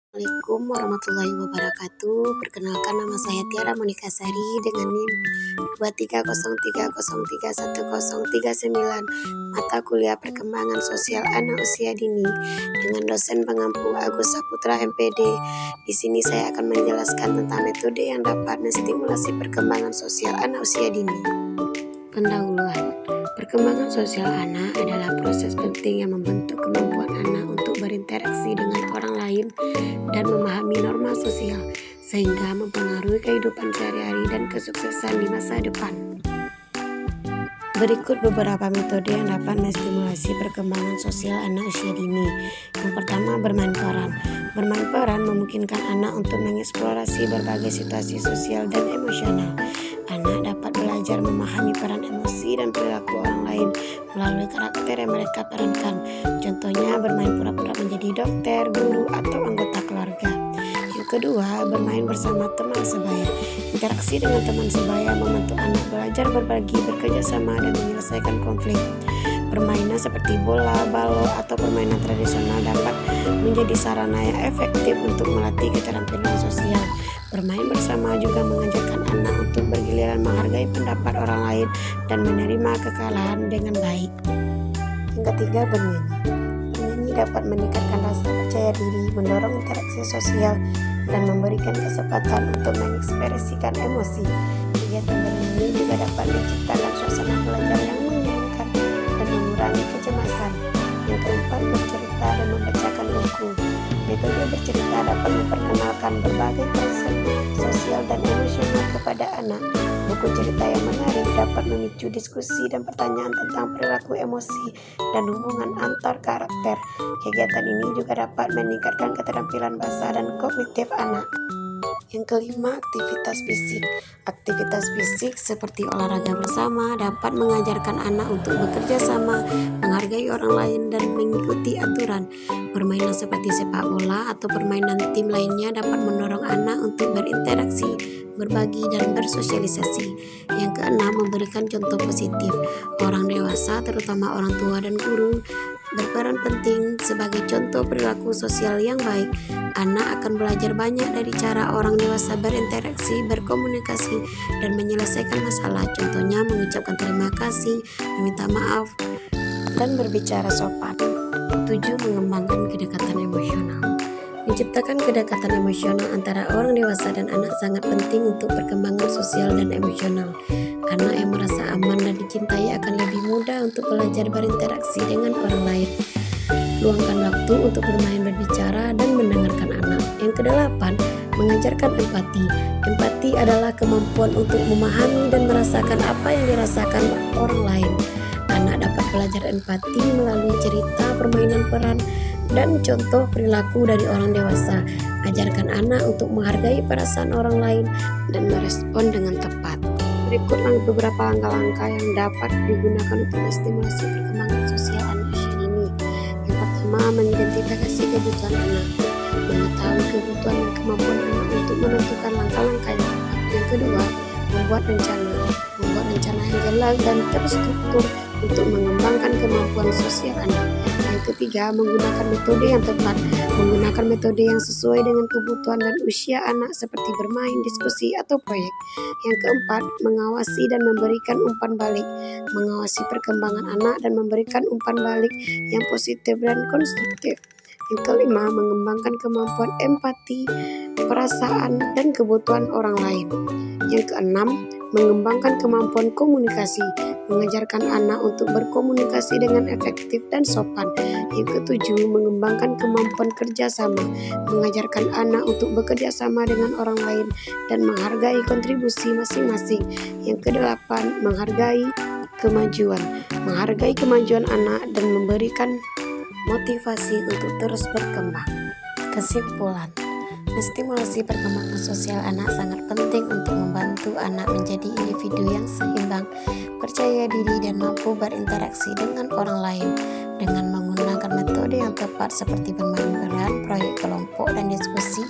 Assalamualaikum warahmatullahi wabarakatuh. Perkenalkan, nama saya Tiara Monika Sari dengan NIM 23030310039, mata kuliah perkembangan sosial anak usia dini dengan dosen pengampu Agus Saputra MPD. Di sini saya akan menjelaskan tentang metode yang dapat menstimulasi perkembangan sosial anak usia dini. Pendahuluan. Perkembangan sosial anak adalah proses penting yang membentuk kemampuan anak untuk berinteraksi dengan orang lain dan memahami norma sosial, sehingga mempengaruhi kehidupan sehari-hari dan kesuksesan di masa depan. Berikut beberapa metode yang dapat menstimulasi perkembangan sosial anak usia dini. Yang pertama, bermain peran. Bermain peran memungkinkan anak untuk mengeksplorasi berbagai situasi sosial dan emosional. Anak dapat belajar memahami peran emosi dan perilaku orang lain melalui karakter yang mereka perankan. Contohnya, bermain pura-pura menjadi dokter, guru, atau anggota keluarga. Yang kedua, bermain bersama teman sebaya. Interaksi dengan teman sebaya membantu anak belajar berbagi, bekerja sama, dan menyelesaikan konflik. Permainan seperti bola, balok, atau permainan tradisional dapat menjadi sarana yang efektif untuk melatih keterampilan sosial. Bermain bersama juga mengajarkan anak untuk bergiliran menghargai pendapat orang lain dan menerima kekalahan dengan baik. Yang ketiga, bernyanyi. Bernyanyi dapat meningkatkan rasa percaya diri, mendorong interaksi sosial, dan memberikan kesempatan untuk mengekspresikan emosi. Kegiatan bernyanyi juga dapat menciptakan suasana belajar yang menyenangkan dan mengurangi kecemasan. Yang keempat, bercerita dan membacakan buku. Metode bercerita dapat memperkenalkan berbagai konsep sosial dan emosional kepada anak. Buku cerita yang menarik dapat memicu diskusi dan pertanyaan tentang perilaku emosi dan hubungan antar karakter. Kegiatan ini juga dapat meningkatkan keterampilan bahasa dan kognitif anak. Yang kelima, aktivitas fisik. Aktivitas fisik seperti olahraga bersama dapat mengajarkan anak untuk bekerja sama, menghargai orang lain, dan mengikuti aturan. Permainan seperti sepak bola atau permainan tim lainnya dapat mendorong anak untuk berinteraksi, berbagi, dan bersosialisasi. Yang keenam, memberikan contoh positif. Orang dewasa, terutama orang tua dan guru, berperan penting sebagai contoh perilaku sosial yang baik. Anak akan belajar banyak dari cara orang dewasa berinteraksi, berkomunikasi, dan menyelesaikan masalah. Contohnya mengucapkan terima kasih, meminta maaf, dan berbicara sopan. 7. Mengembangkan kedekatan emosional. Menciptakan kedekatan emosional antara orang dewasa dan anak sangat penting untuk perkembangan sosial dan emosional. Anak yang merasa aman dan dicintai akan lebih mudah untuk belajar berinteraksi dengan orang lain. Luangkan waktu untuk bermain, berbicara, dan mendengarkan anak. Yang kedelapan, mengajarkan empati. Empati adalah kemampuan untuk memahami dan merasakan apa yang dirasakan orang lain. Anak dapat belajar empati melalui cerita, permainan peran, dan contoh perilaku dari orang dewasa. Ajarkan anak untuk menghargai perasaan orang lain dan merespon dengan tepat. Berikut beberapa langkah-langkah yang dapat digunakan untuk menstimulasi perkembangan sosial anak usia dini. Yang pertama, mengidentifikasi kebutuhan anak. Mengetahui kebutuhan dan kemampuan anak untuk menentukan langkah-langkah yang tepat. Yang kedua, membuat rencana. Membuat rencana yang jelas dan terstruktur untuk mengembangkan kemampuan sosial anak. Yang ketiga, menggunakan metode yang tepat. Menggunakan metode yang sesuai dengan kebutuhan dan usia anak seperti bermain, diskusi, atau proyek. Yang keempat, mengawasi dan memberikan umpan balik. Mengawasi perkembangan anak dan memberikan umpan balik yang positif dan konstruktif. Yang kelima, mengembangkan kemampuan empati, perasaan, dan kebutuhan orang lain. Yang keenam, mengembangkan kemampuan komunikasi. Mengajarkan anak untuk berkomunikasi dengan efektif dan sopan. Yang ketujuh, mengembangkan kemampuan kerjasama. Mengajarkan anak untuk bekerja sama dengan orang lain dan menghargai kontribusi masing-masing. Yang kedelapan, menghargai kemajuan. Menghargai kemajuan anak dan memberikan motivasi untuk terus berkembang. Kesimpulan, menstimulasi perkembangan sosial anak sangat penting untuk membantu anak menjadi individu yang seimbang, percaya diri, dan mampu berinteraksi dengan orang lain. Dengan menggunakan metode yang tepat seperti bermain peran, proyek kelompok, dan diskusi,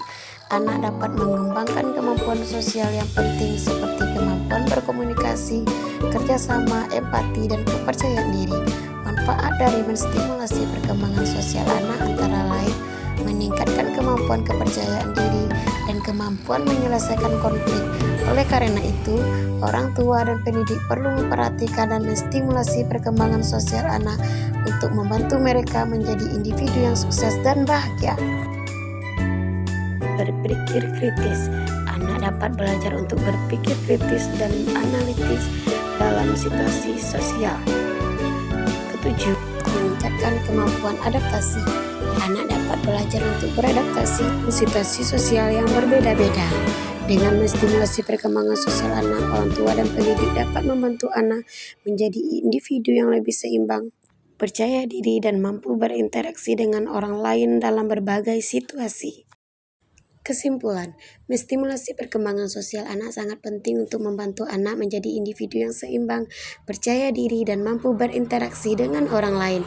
anak dapat mengembangkan kemampuan sosial yang penting seperti kemampuan berkomunikasi, kerjasama, empati, dan kepercayaan diri. Manfaat dari menstimulasi perkembangan sosial anak antara lain meningkatkan kemampuan kepercayaan diri, dan kemampuan menyelesaikan konflik. Oleh karena itu, orang tua dan pendidik perlu memperhatikan dan menstimulasi perkembangan sosial anak untuk membantu mereka menjadi individu yang sukses dan bahagia. Berpikir kritis. Anak dapat belajar untuk berpikir kritis dan analitis dalam situasi sosial. Ketujuh, meningkatkan kemampuan adaptasi. Anak dapat belajar untuk beradaptasi ke situasi sosial yang berbeda-beda. Dengan menstimulasi perkembangan sosial anak, orang tua dan pendidik dapat membantu anak menjadi individu yang lebih seimbang, percaya diri, dan mampu berinteraksi dengan orang lain dalam berbagai situasi. Kesimpulan, menstimulasi perkembangan sosial anak sangat penting untuk membantu anak menjadi individu yang seimbang, percaya diri, dan mampu berinteraksi dengan orang lain.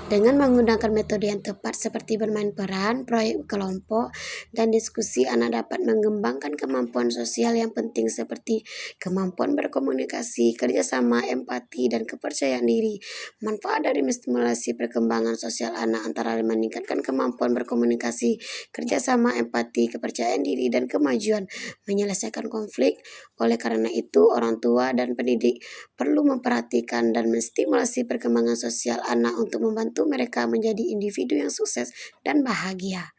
Dengan menggunakan metode yang tepat seperti bermain peran, proyek kelompok, dan diskusi, anak dapat mengembangkan kemampuan sosial yang penting seperti kemampuan berkomunikasi, kerjasama, empati, dan kepercayaan diri. Manfaat dari menstimulasi perkembangan sosial anak antara lain meningkatkan kemampuan berkomunikasi, kerjasama, empati, kepercayaan diri, dan kemajuan menyelesaikan konflik. Oleh karena itu, orang tua dan pendidik perlu memperhatikan dan menstimulasi perkembangan sosial anak untuk membantu mereka menjadi individu yang sukses dan bahagia.